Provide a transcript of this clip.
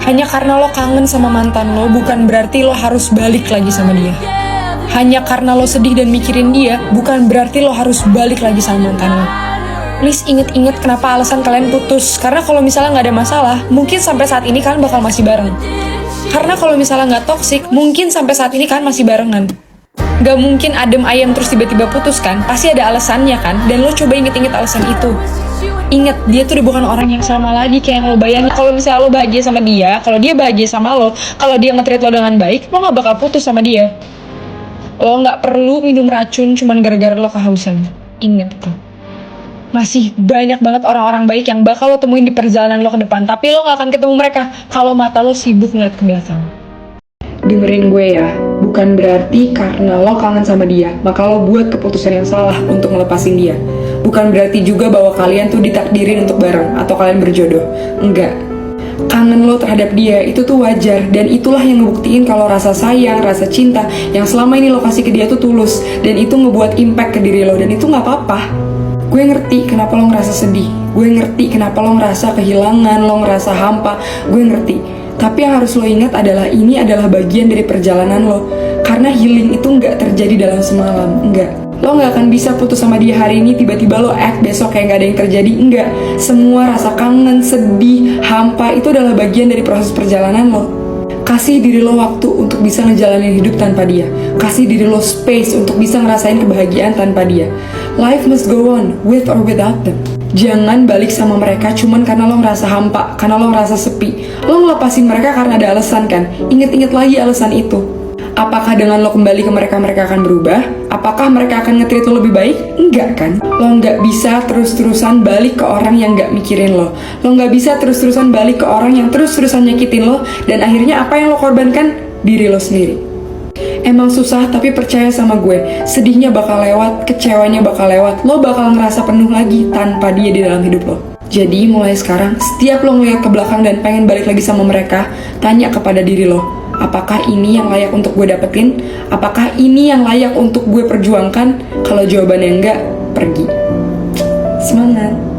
Hanya karena lo kangen sama mantan lo, bukan berarti lo harus balik lagi sama dia. Hanya karena lo sedih dan mikirin dia, bukan berarti lo harus balik lagi sama mantan lo. Please inget-inget kenapa alasan kalian putus. Karena kalau misalnya nggak ada masalah, mungkin sampai saat ini kalian bakal masih bareng. Karena kalau misalnya nggak toksik, mungkin sampai saat ini kalian masih barengan. Gak mungkin adem ayam terus tiba-tiba putus kan? Pasti ada alasannya kan? Dan lo coba inget-inget alasan itu. Ingat, dia tuh udah bukan orang yang sama lagi kayak yang lo bayangin. Kalau misalnya lo bahagia sama dia, kalau dia bahagia sama lo, kalau dia nge-treat lo dengan baik, lo gak bakal putus sama dia. Lo gak perlu minum racun cuman gara-gara lo kehausan. Ingat tuh. Masih banyak banget orang-orang baik yang bakal lo temuin di perjalanan lo ke depan, tapi lo gak akan ketemu mereka kalau mata lo sibuk ngeliat ke belakang. Dengerin gue ya, bukan berarti karena lo kangen sama dia, maka lo buat keputusan yang salah untuk ngelepasin dia. Bukan berarti juga bahwa kalian tuh ditakdirin untuk bareng, atau kalian berjodoh. Enggak. Kangen lo terhadap dia, itu tuh wajar. Dan itulah yang ngebuktiin kalau rasa sayang, rasa cinta yang selama ini lo kasih ke dia tuh tulus. Dan itu ngebuat impact ke diri lo, dan itu gak apa-apa. Gue ngerti kenapa lo ngerasa sedih. Gue ngerti kenapa lo ngerasa kehilangan, lo ngerasa hampa. Gue ngerti. Tapi yang harus lo ingat adalah ini adalah bagian dari perjalanan lo. Karena healing itu nggak terjadi dalam semalam, nggak. Lo nggak akan bisa putus sama dia hari ini, tiba-tiba lo act besok kayak nggak ada yang terjadi, nggak. Semua rasa kangen, sedih, hampa itu adalah bagian dari proses perjalanan lo. Kasih diri lo waktu untuk bisa ngejalanin hidup tanpa dia. Kasih diri lo space untuk bisa ngerasain kebahagiaan tanpa dia. Life must go on, with or without them. Jangan balik sama mereka cuman karena lo ngerasa hampa, karena lo ngerasa sepi. Lo ngelepasin mereka karena ada alasan kan? Ingat-ingat lagi alasan itu. Apakah dengan lo kembali ke mereka akan berubah? Apakah mereka akan nge-treat lo lebih baik? Enggak kan? Lo nggak bisa terus-terusan balik ke orang yang nggak mikirin lo. Lo nggak bisa terus-terusan balik ke orang yang terus-terusan nyakitin lo. Dan akhirnya apa yang lo korbankan? Diri lo sendiri. Emang susah, tapi percaya sama gue, sedihnya bakal lewat, kecewanya bakal lewat, lo bakal ngerasa penuh lagi tanpa dia di dalam hidup lo. Jadi mulai sekarang, setiap lo ngeliat ke belakang dan pengen balik lagi sama mereka, tanya kepada diri lo, apakah ini yang layak untuk gue dapetin? Apakah ini yang layak untuk gue perjuangkan? Kalau jawabannya enggak, pergi. Semangat!